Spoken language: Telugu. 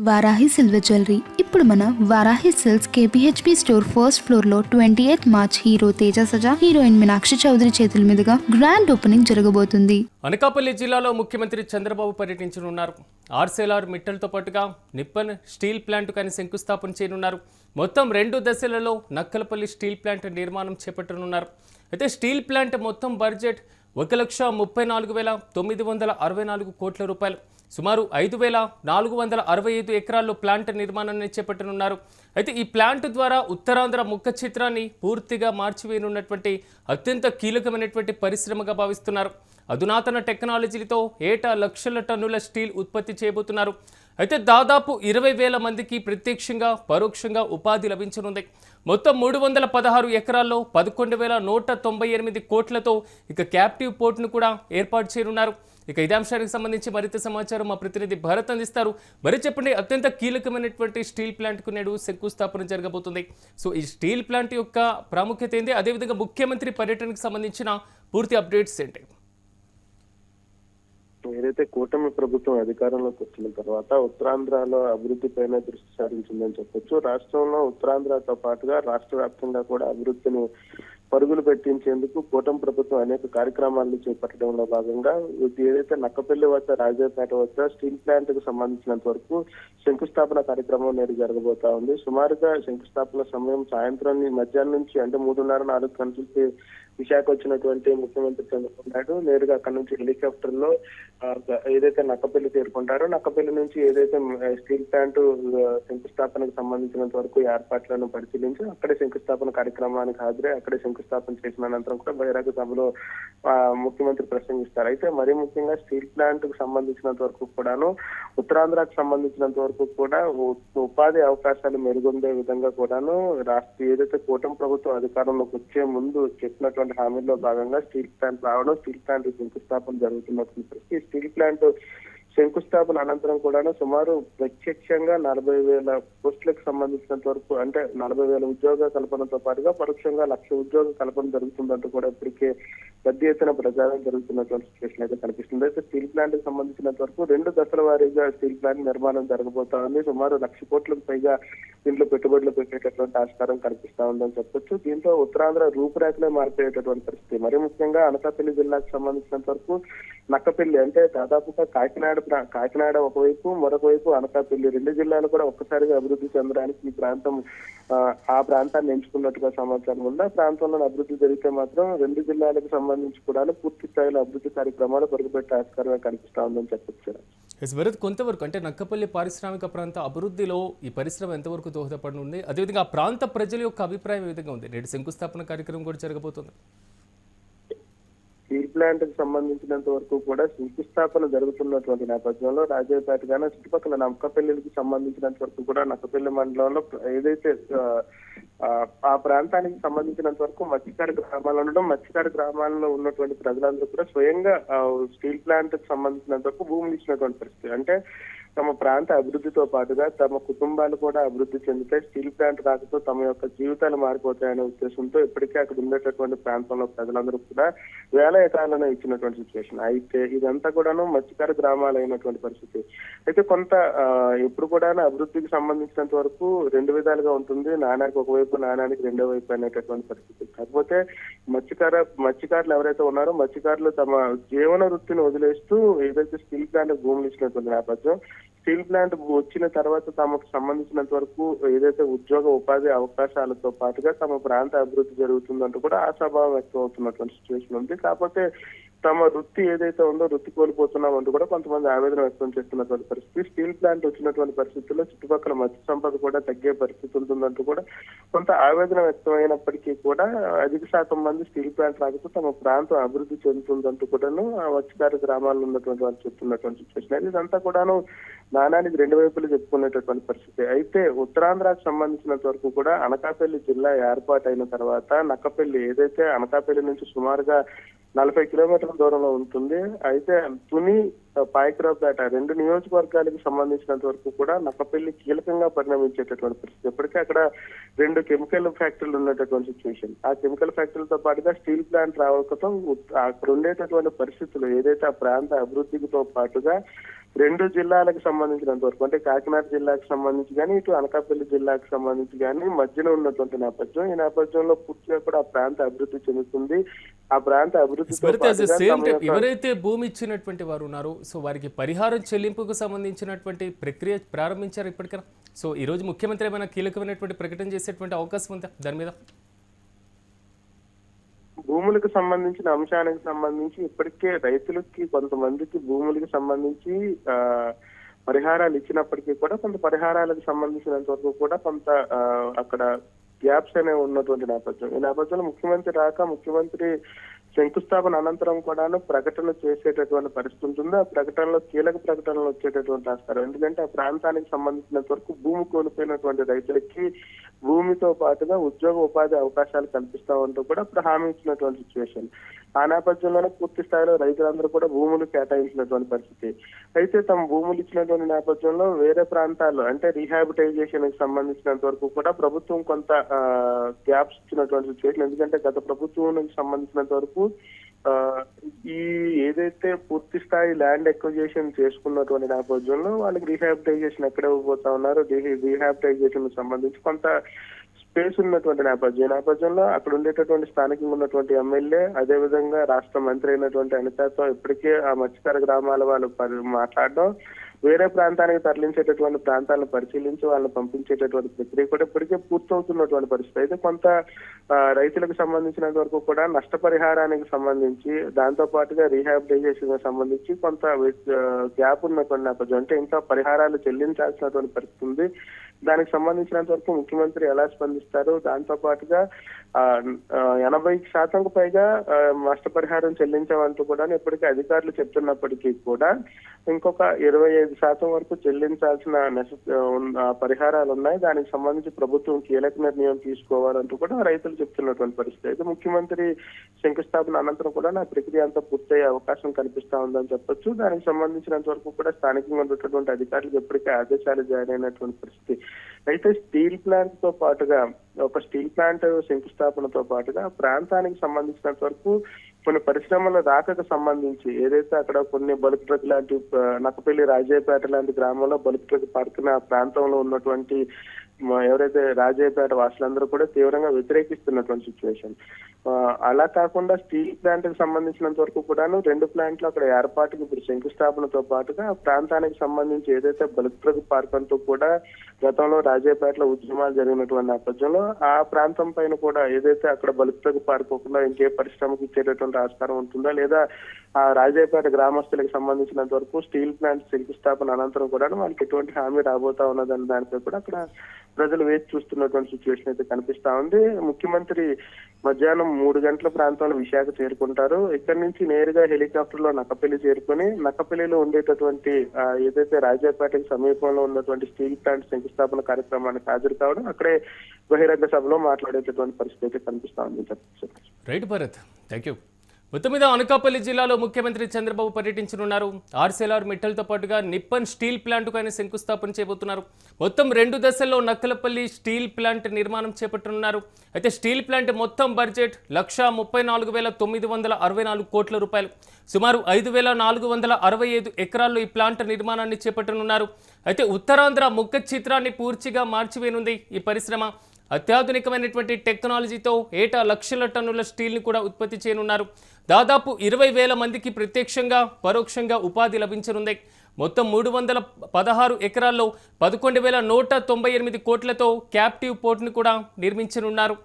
Varahi silver jewellery. ఇప్పుడు మన Varahi silks KPHP store first floor లో 28 March hero Teja Sajja, heroine Meenakshi Chaudhary చేతుల మీదుగా గ్రాండ్ ఓపెనింగ్ జరగబోతుంది. అనకాపల్లి జిల్లాలో ముఖ్యమంత్రి చంద్రబాబు పర్యటించనున్నారు. ఆర్సెలార్ మిట్టల్తో పాటుగా నిప్పన్ స్టీల్ ప్లాంట్ కానీ శంకుస్థాపన చేయనున్నారు. మొత్తం 2 దశలలో నక్కలపల్లి స్టీల్ ప్లాంట్ నిర్మాణం చేపట్టనున్నారు. అయితే స్టీల్ ప్లాంట్ మొత్తం బడ్జెట్ 1,34,964 కోట్ల రూపాయలు. సుమారు 5,465 ఎకరాల్లో ప్లాంట్ నిర్మాణాన్ని చేపట్టనున్నారు. అయితే ఈ ప్లాంట్ ద్వారా ఉత్తరాంధ్ర ముఖ చిత్రాన్ని పూర్తిగా మార్చివేయనున్నటువంటి అత్యంత కీలకమైనటువంటి పరిశ్రమగా భావిస్తున్నారు. అధునాతన టెక్నాలజీలతో ఏటా లక్షల టన్నుల స్టీల్ ఉత్పత్తి చేయబోతున్నారు. అయితే దాదాపు 20,000 మందికి ప్రత్యక్షంగా పరోక్షంగా ఉపాధి లభించనుంది. మొత్తం 316 ఎకరాల్లో 11,198 కోట్లతో ఇక క్యాప్టివ్ పోర్ట్ను కూడా ఏర్పాటు చేయనున్నారు. ఇక ఇదే అంశానికి సంబంధించి మరింత సమాచారం మా ప్రతినిధి భరత్ అందిస్తారు. మరి చెప్పండి, అత్యంత కీలకమైనటువంటి స్టీల్ ప్లాంట్కు నేడు శంకుస్థాపన జరగబోతుంది. సో ఈ స్టీల్ ప్లాంట్ యొక్క ప్రాముఖ్యత ఏంటి, అదేవిధంగా ముఖ్యమంత్రి పర్యటనకు సంబంధించిన పూర్తి అప్డేట్స్ ఏంటి? ఏదైతే కూటమి ప్రభుత్వం అధికారంలోకి వచ్చిన తర్వాత ఉత్తరాంధ్రలో అభివృద్ధి పైన దృష్టి సారించిందని చెప్పొచ్చు. రాష్ట్రంలో ఉత్తరాంధ్రతో పాటుగా రాష్ట్ర వ్యాప్తంగా కూడా అభివృద్ధిని పరుగులు పెట్టించేందుకు కూటమి ప్రభుత్వం అనేక కార్యక్రమాలను చేపట్టడంలో భాగంగా ఏదైతే నక్కపల్లి వద్ద రాజాపేట వద్ద స్టీల్ ప్లాంట్ కు సంబంధించినంత వరకు శంకుస్థాపన కార్యక్రమం నేడు జరగబోతా ఉంది. సుమారుగా శంకుస్థాపన సమయం సాయంత్రం మధ్యాహ్నం నుంచి అంటే 3:30-4 గంటలకి విశాఖ వచ్చినటువంటి ముఖ్యమంత్రి చంద్రబాబు నాయుడు నేరుగా అక్కడ నుంచి హెలికాప్టర్ లో ఏదైతే నక్కపల్లి చేరుకుంటారో నక్కపల్లి నుంచి ఏదైతే స్టీల్ ప్లాంట్ శంకుస్థాపనకు సంబంధించినంత వరకు ఏర్పాట్లను పరిశీలించి అక్కడే శంకుస్థాపన కార్యక్రమానికి హాజరై అక్కడే శంకుస్థాపన చేసిన అనంతరం కూడా బహిరంగ సభలో ముఖ్యమంత్రి ప్రసంగిస్తారు. అయితే మరీ ముఖ్యంగా స్టీల్ ప్లాంట్ కు సంబంధించినంత వరకు కూడాను ఉత్తరాంధ్రకు సంబంధించినంత వరకు కూడా ఉపాధి అవకాశాలు మెరుగొందే విధంగా కూడాను ఏదైతే కూటమి ప్రభుత్వం అధికారంలోకి వచ్చే ముందు చెప్పినటువంటి హామీల్లో భాగంగా స్టీల్ ప్లాంట్ రావడం, స్టీల్ ప్లాంట్ శంకుస్థాపన జరుగుతున్నటువంటి స్టీల్ ప్లాంట్ శంకుస్థాపన అనంతరం కూడా సుమారు ప్రత్యక్షంగా 40,000 పోస్టులకు సంబంధించినంత వరకు అంటే 40,000 ఉద్యోగ కల్పనతో పాటుగా పరోక్షంగా 1,00,000 ఉద్యోగ కల్పన జరుగుతుందంటూ కూడా ఇప్పటికే పెద్ద ఎత్తున ప్రచారం జరుగుతున్నటువంటి సిచ్యువేషన్ అయితే కనిపిస్తుంది. అయితే స్టీల్ ప్లాంట్ కి సంబంధించినంత వరకు 2 దశల వారీగా స్టీల్ ప్లాంట్ నిర్మాణం జరగబోతా ఉంది. సుమారు 1,00,000 కోట్లకు పైగా దీంట్లో పెట్టుబడులు పెట్టేటటువంటి ఆస్కారం కనిపిస్తా ఉందని చెప్పొచ్చు. దీంతో ఉత్తరాంధ్ర రూపురేఖలే మారిపోయేటటువంటి పరిస్థితి. మరీ ముఖ్యంగా అనకాపల్లి జిల్లాకు సంబంధించినంత వరకు నక్కపల్లి అంటే దాదాపుగా కాకినాడ ఒకవైపు, మరొక వైపు అనకాపల్లి 2 జిల్లాలు కూడా ఒక్కసారిగా అభివృద్ధి చెందడానికి ఈ ప్రాంతం ఆ ప్రాంతాన్ని ఎంచుకున్నట్టుగా సమాచారం ఉంది. ఆ ప్రాంతంలో అభివృద్ధి జరిగితే మాత్రం 2 జిల్లాలకు సంబంధించి కూడా పూర్తి స్థాయిలో అభివృద్ధి కార్యక్రమాలు పరుగుపెట్టే ఆస్కారంగా కనిపిస్తా ఉందని చెప్పొచ్చు. కొంతవరకు అంటే నక్కపల్లి పారిశ్రామిక ప్రాంత అభివృద్ధిలో ఈ పరిశ్రమ ఎంతవరకు దోహదపడనుంది, అదేవిధంగా ఆ ప్రాంత ప్రజల యొక్క అభిప్రాయం ఏ విధంగా ఉంది? నేడు శంకుస్థాపన కార్యక్రమం కూడా జరగబోతుంది. స్టీల్ ప్లాంట్ కి సంబంధించినంత వరకు కూడా శంకుస్థాపన జరుగుతున్నటువంటి నేపథ్యంలో రాజాపేట గానీ చుట్టుపక్కల నక్కపల్లికి సంబంధించినంత వరకు కూడా నక్కపల్లి మండలంలో ఏదైతే ఆ ప్రాంతానికి సంబంధించినంత వరకు మత్స్యకార గ్రామాలు ఉండడం, మత్స్యకార గ్రామాల్లో ఉన్నటువంటి ప్రజలందరూ కూడా స్వయంగా స్టీల్ ప్లాంట్ కి సంబంధించినంత వరకు భూములు ఇచ్చినటువంటి పరిస్థితి. అంటే తమ ప్రాంత అభివృద్ధితో పాటుగా తమ కుటుంబాలు కూడా అభివృద్ధి చెందితే స్టీల్ ప్లాంట్ రాకతో తమ యొక్క జీవితాలు మారిపోతాయనే ఉద్దేశంతో ఇప్పటికే అక్కడ ఉండేటటువంటి ప్రాంతంలో ప్రజలందరూ కూడా 1,000 ఎకరాలను ఇచ్చినటువంటి సిచ్యువేషన్. అయితే ఇదంతా కూడాను మత్స్యకార గ్రామాలు అయినటువంటి పరిస్థితి. అయితే కొంత ఎప్పుడు కూడా అభివృద్ధికి సంబంధించినంత వరకు 2 విధాలుగా ఉంటుంది. నాణ్యానికి ఒకవైపు, నాణ్యానికి రెండో వైపు అనేటటువంటి పరిస్థితి. కాకపోతే మత్స్యకారులు ఎవరైతే ఉన్నారో మత్స్యకారులు తమ జీవన వృత్తిని వదిలేస్తూ ఏదైతే స్టీల్ ప్లాంట్ భూములు ఇచ్చినటువంటి నేపథ్యం, స్టీల్ ప్లాంట్ వచ్చిన తర్వాత తమకు సంబంధించినంత వరకు ఏదైతే ఉపాధి అవకాశాలతో పాటుగా తమ ప్రాంత అభివృద్ధి జరుగుతుందంటూ కూడా ఆశాభావం వ్యక్తం అవుతున్నటువంటి సిచ్యువేషన్ ఉంది. కాకపోతే తమ వృత్తి ఏదైతే ఉందో వృత్తి కోల్పోతున్నాం అంటూ కూడా కొంతమంది ఆవేదన వ్యక్తం చేస్తున్నటువంటి పరిస్థితి. స్టీల్ ప్లాంట్ వచ్చినటువంటి పరిస్థితుల్లో చుట్టుపక్కల మత్స్య సంపద కూడా తగ్గే పరిస్థితి ఉంటుందంటూ కూడా కొంత ఆవేదన వ్యక్తమైనప్పటికీ కూడా అధిక శాతం మంది స్టీల్ ప్లాంట్ రాకపోతే తమ ప్రాంతం అభివృద్ధి చెందుతుందంటూ కూడాను మత్స్యకార గ్రామాల్లో ఉన్నటువంటి వాళ్ళు చెప్తున్నటువంటి సిచ్యువేషన్. ఇదంతా కూడాను నాణానికి 2 వైపులు చెప్పుకునేటటువంటి పరిస్థితి. అయితే ఉత్తరాంధ్రకు సంబంధించినంత వరకు కూడా అనకాపల్లి జిల్లా ఏర్పాటు అయిన తర్వాత నక్కపల్లి ఏదైతే అనకాపల్లి నుంచి సుమారుగా 40 కిలోమీటర్ల దూరంలో ఉంటుంది. అయితే తుని, పాయకరావుపేట 2 నియోజకవర్గాలకు సంబంధించినంత వరకు కూడా నక్కపల్లి కీలకంగా పరిణమించేటటువంటి పరిస్థితి. ఇప్పటికే అక్కడ 2 కెమికల్ ఫ్యాక్టరీలు ఉన్నటువంటి సిచ్యువేషన్. ఆ కెమికల్ ఫ్యాక్టరీలతో పాటుగా స్టీల్ ప్లాంట్ రావడంతో అక్కడ ఉండేటటువంటి పరిస్థితులు ఏదైతే ఆ ప్రాంత అభివృద్ధితో పాటుగా రెండు జిల్లాలకు సంబంధించినంత వరకు అంటే కాకినాడ జిల్లాకు సంబంధించి కానీ ఇటు అనకాపల్లి జిల్లాకు సంబంధించి కానీ మధ్యలో ఉన్నటువంటి నేపథ్యం. ఈ నేపథ్యంలో పూర్తిగా కూడా ఆ ప్రాంత అభివృద్ధి చెందుతుంది. ఆ ప్రాంత అభివృద్ధితో ఎవరైతే భూమి ఇచ్చినటువంటి వారు ఉన్నారో సో వారికి పరిహారం చెల్లింపుకు సంబంధించినటువంటి ప్రక్రియ ప్రారంభించారు ఇప్పటికైనా. సో ఈ రోజు ముఖ్యమంత్రి ఏమైనా కీలకమైనటువంటి ప్రకటన చేసేటువంటి అవకాశం ఉందా దాని మీద? భూములకు సంబంధించిన అంశానికి సంబంధించి ఇప్పటికే రైతులకి కొంతమందికి భూములకు సంబంధించి పరిహారాలు ఇచ్చినప్పటికీ కూడా కొంత పరిహారాలకు సంబంధించినంత వరకు కూడా కొంత అక్కడ గ్యాప్స్ అనేవి ఉన్నటువంటి నేపథ్యం. ఈ నేపథ్యంలో ముఖ్యమంత్రి శంకుస్థాపన అనంతరం కూడాను ప్రకటన చేసేటటువంటి పరిస్థితి ఉంటుంది. ఆ ప్రకటనలో కీలక ప్రకటనలు వచ్చేటటువంటి రాస్తారు. ఎందుకంటే ఆ ప్రాంతానికి సంబంధించినంత వరకు భూమి కోల్పోయినటువంటి రైతులకి భూమితో పాటుగా ఉద్యోగ ఉపాధి అవకాశాలు కల్పిస్తామంటూ కూడా ఇప్పుడు హామీ ఇచ్చినటువంటి సిచ్యువేషన్. ఆ నేపథ్యంలోనే పూర్తి స్థాయిలో రైతులందరూ కూడా భూములు కేటాయించినటువంటి పరిస్థితి. అయితే తమ భూములు ఇచ్చినటువంటి నేపథ్యంలో వేరే ప్రాంతాల్లో అంటే రీహాబిటైజేషన్ కి సంబంధించినంత వరకు కూడా ప్రభుత్వం కొంత గ్యాప్స్ ఇచ్చినటువంటి సిచ్యువేషన్. ఎందుకంటే గత ప్రభుత్వానికి సంబంధించినంత వరకు ఈ ఏదైతే పూర్తి స్థాయి ల్యాండ్ ఎక్విజిషన్ చేసుకున్నటువంటి నేపథ్యంలో వాళ్ళకి రీహాబిటైజేషన్ ఎక్కడ ఇవ్వబోతా ఉన్నారు, రీహాబిటైజేషన్ సంబంధించి కొంత స్పేస్ ఉన్నటువంటి నేపథ్యంలో అక్కడ ఉండేటటువంటి స్థానికంగా ఉన్నటువంటి ఎమ్మెల్యే అదేవిధంగా రాష్ట్ర మంత్రి అయినటువంటి అనితతో ఇప్పటికే ఆ మత్స్యకార గ్రామాల వాళ్ళు మాట్లాడడం, వేరే ప్రాంతానికి తరలించేటటువంటి ప్రాంతాలను పరిశీలించి వాళ్ళని పంపించేటటువంటి ప్రక్రియ కూడా ఇప్పటికే పూర్తవుతున్నటువంటి పరిస్థితి. అయితే కొంత రైతులకు సంబంధించినంత వరకు కూడా నష్టపరిహారానికి సంబంధించి దాంతో పాటుగా రీహాబిటైజేషన్ సంబంధించి కొంత గ్యాప్ ఉన్నటువంటి నేపథ్యం. అంటే ఇంకా పరిహారాలు చెల్లించాల్సినటువంటి పరిస్థితి ఉంది. దానికి సంబంధించినంత వరకు ముఖ్యమంత్రి ఎలా స్పందిస్తారు, దాంతో పాటుగా 80% పైగా నష్టపరిహారం చెల్లించామంటూ కూడా ఇప్పటికీ అధికారులు చెప్తున్నప్పటికీ కూడా ఇంకొక 25% వరకు చెల్లించాల్సిన పరిహారాలు ఉన్నాయి. దానికి సంబంధించి ప్రభుత్వం కీలక నిర్ణయం తీసుకోవాలంటూ కూడా రైతులు చెప్తున్నటువంటి పరిస్థితి. అయితే ముఖ్యమంత్రి శంకుస్థాపన అనంతరం కూడా నా ప్రక్రియ అంతా పూర్తయ్యే అవకాశం కనిపిస్తా ఉందని చెప్పొచ్చు. దానికి సంబంధించినంత వరకు కూడా స్థానికంగా ఉన్నటువంటి అధికారులకు ఇప్పటికే ఆదేశాలు జారీ అయినటువంటి పరిస్థితి. అయితే స్టీల్ ప్లాంట్ తో పాటుగా ఒక స్టీల్ ప్లాంట్ శంకుస్థాపనతో పాటుగా ప్రాంతానికి సంబంధించినంత వరకు కొన్ని పరిశ్రమల రాకకు సంబంధించి ఏదైతే అక్కడ కొన్ని బల్క్ ట్రక్ లాంటి నక్కపల్లి రాజయ్యపేట లాంటి గ్రామంలో బల్క్ ట్రక్ పార్కున ప్రాంతంలో ఉన్నటువంటి ఎవరైతే రాజయ్యపేట వాసులందరూ కూడా తీవ్రంగా వ్యతిరేకిస్తున్నటువంటి సిచ్యువేషన్. అలా కాకుండా స్టీల్ ప్లాంట్ కి సంబంధించినంత వరకు కూడాను 2 ప్లాంట్లు అక్కడ ఏర్పాటుకి ఇప్పుడు శంకుస్థాపనతో పాటుగా ప్రాంతానికి సంబంధించి ఏదైతే బల్క్ ట్రక్ పార్క్ అంటూ కూడా గతంలో రాజయ్యపేటలో ఉద్యమాలు జరిగినటువంటి నేపథ్యంలో ఆ ప్రాంతం పైన కూడా ఏదైతే అక్కడ బల్క్ ట్రక్ పార్క్ కూడా ఇంకే పరిశ్రమకి ఇచ్చేటటువంటి ఆస్కారం ఉంటుందా లేదా ఆ రాజయ్యపేట గ్రామస్తులకు సంబంధించినంత వరకు స్టీల్ ప్లాంట్ శంకుస్థాపన అనంతరం కూడా వాళ్ళకి ఎటువంటి హామీ రాబోతా ఉన్నదని దానిపై కూడా అక్కడ ప్రజలు వేచి చూస్తున్నటువంటి సిచ్యువేషన్ అయితే కనిపిస్తా ఉంది. ముఖ్యమంత్రి మధ్యాహ్నం 3 గంటల ప్రాంతంలో విశాఖ చేరుకుంటారు. ఇక్కడి నుంచి నేరుగా హెలికాప్టర్ లో నక్కపల్లి చేరుకుని నక్కపల్లిలో ఉండేటటువంటి ఏదైతే రాజాపేటకి సమీపంలో ఉన్నటువంటి స్టీల్ ప్లాంట్ శంకుస్థాపన కార్యక్రమానికి హాజరు కావడం, అక్కడే బహిరంగ సభలో మాట్లాడేటటువంటి పరిస్థితి అయితే కనిపిస్తా ఉంది. Right Bharat, thank you. మొత్తం మీద అనకాపల్లి జిల్లాలో ముఖ్యమంత్రి చంద్రబాబు పర్యటించనున్నారు. ఆర్సెలార్ మిట్టల్తో పాటుగా నిప్పన్ స్టీల్ ప్లాంట్కు ఆయన శంకుస్థాపన చేయబోతున్నారు. మొత్తం 2 దశల్లో నక్కలపల్లి స్టీల్ ప్లాంట్ నిర్మాణం చేపట్టనున్నారు. అయితే స్టీల్ ప్లాంట్ మొత్తం బడ్జెట్ 1,34,964 కోట్ల రూపాయలు. సుమారు 5,465 ఎకరాల్లో ఈ ప్లాంట్ నిర్మాణాన్ని చేపట్టనున్నారు. అయితే ఉత్తరాంధ్ర ముఖ చిత్రాన్ని పూర్తిగా మార్చివేనుంది ఈ పరిశ్రమ. అత్యాధునికమైనటువంటి టెక్నాలజీతో ఏటా లక్షల టన్నుల స్టీల్ని కూడా ఉత్పత్తి చేయనున్నారు. దాదాపు 20,000 మందికి ప్రత్యక్షంగా పరోక్షంగా ఉపాధి లభించనుంది. మొత్తం 316 ఎకరాల్లో 11,198 కోట్లతో క్యాప్టివ్ పోర్ట్ను కూడా నిర్మించనున్నారు.